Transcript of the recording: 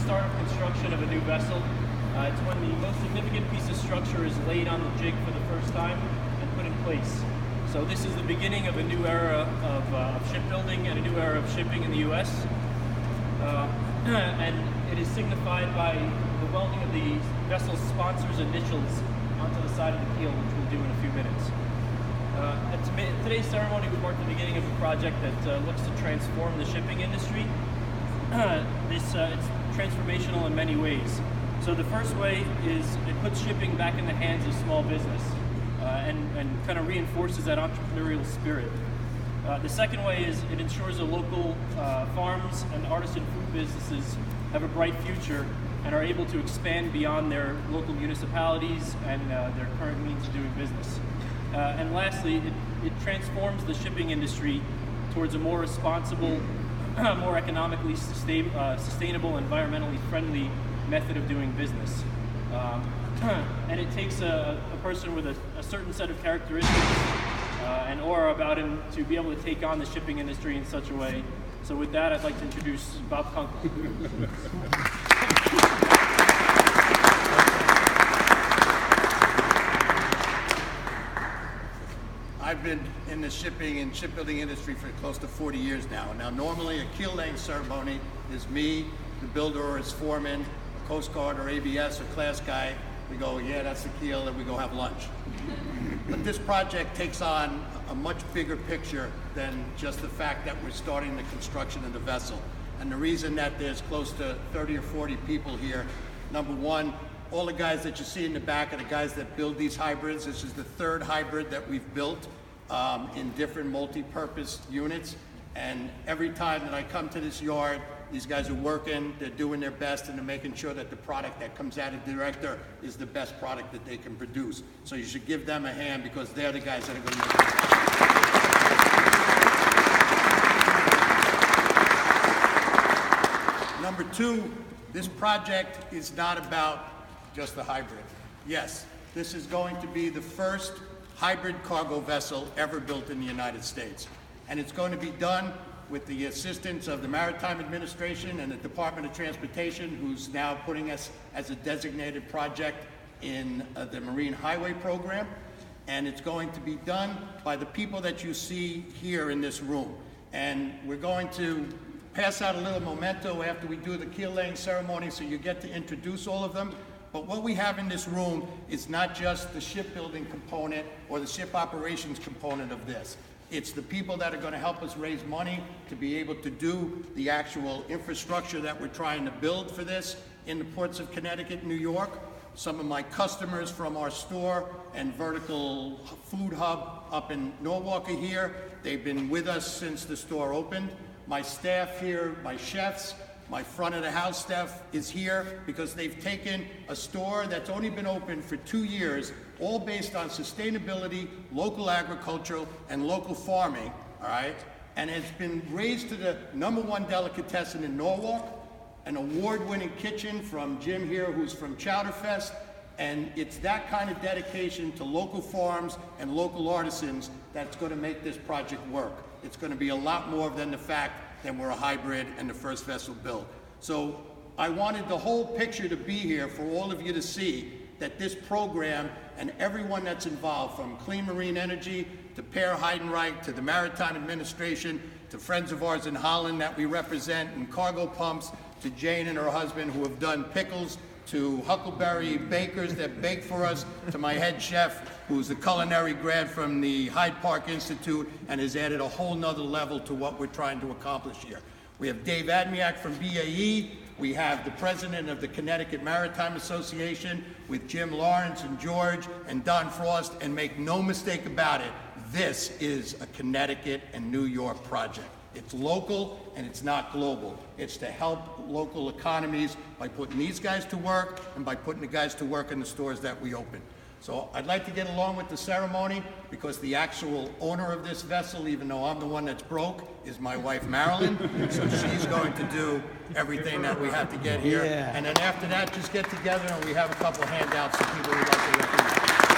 start of construction of a new vessel. It's when the most significant piece of structure is laid on the jig for the first time and put in place. So this is the beginning of a new era of shipbuilding and a new era of shipping in the U.S. And it is signified by the welding of the vessel's sponsor's initials onto the side of the keel, which we'll do in a few minutes. Today's ceremony would mark the beginning of a project that looks to transform the shipping industry. It's transformational in many ways. So the first way is it puts shipping back in the hands of small business and kind of reinforces that entrepreneurial spirit. The second way is it ensures that local farms and artisan food businesses have a bright future and are able to expand beyond their local municipalities and their current means of doing business. And lastly, it transforms the shipping industry towards a more responsible, more economically sustainable, environmentally friendly method of doing business. And it takes a person with a certain set of characteristics and aura about him to be able to take on the shipping industry in such a way. So with that, I'd like to introduce Bob Kunkel. I've been in the shipping and shipbuilding industry for close to 40 years now. Now, normally a keel laying ceremony is me, the builder or his foreman, a Coast Guard or ABS or class guy. We go, yeah, that's the keel, and we go have lunch. But this project takes on a much bigger picture than just the fact that we're starting the construction of the vessel. And the reason that there's close to 30 or 40 people here, number one, all the guys that you see in the back are the guys that build these hybrids. This is the third hybrid that we've built in different multi-purpose units. And every time that I come to this yard, these guys are working, they're doing their best, and they're making sure that the product that comes out of Derecktor is the best product that they can produce. So you should give them a hand because they're the guys that are going to make it. Number two, this project is not about just the hybrid. Yes, this is going to be the first hybrid cargo vessel ever built in the United States. And it's going to be done with the assistance of the Maritime Administration and the Department of Transportation, who's now putting us as a designated project in the Marine Highway Program. And it's going to be done by the people that you see here in this room. And we're going to pass out a little memento after we do the keel laying ceremony, so you get to introduce all of them. But what we have in this room is not just the shipbuilding component or the ship operations component of this. It's the people that are going to help us raise money to be able to do the actual infrastructure that we're trying to build for this in the ports of Connecticut, New York. Some of my customers from our store and vertical food hub up in Norwalk are here. They've been with us since the store opened. My staff here, my chefs, my front of the house staff is here because they've taken a store that's only been open for 2 years, all based on sustainability, local agricultural, and local farming, all right? And it's been raised to the #1 delicatessen in Norwalk, an award-winning kitchen from Jim here, who's from Chowderfest, and it's that kind of dedication to local farms and local artisans that's gonna make this project work. It's gonna be a lot more than the fact that we're a hybrid and the first vessel built. So I wanted the whole picture to be here for all of you to see that this program and everyone that's involved, from Clean Marine Energy to Per Heidenreich to the Maritime Administration to friends of ours in Holland that we represent, and Cargo Pumps, to Jane and her husband who have done pickles, to Huckleberry bakers that bake for us, to my head chef who's a culinary grad from the Hyde Park Institute and has added a whole nother level to what we're trying to accomplish here. We have Dave Admiak from BAE. We have the president of the Connecticut Maritime Association with Jim Lawrence and George and Don Frost, and make no mistake about it, this is a Connecticut and New York project. It's local and it's not global. It's to help local economies by putting these guys to work and by putting the guys to work in the stores that we open. So I'd like to get along with the ceremony because the actual owner of this vessel, even though I'm the one that's broke, is my wife Marilyn. So she's going to do everything that we have to get here. Yeah. And then after that, just get together and we have a couple of handouts for people who'd like to recognize.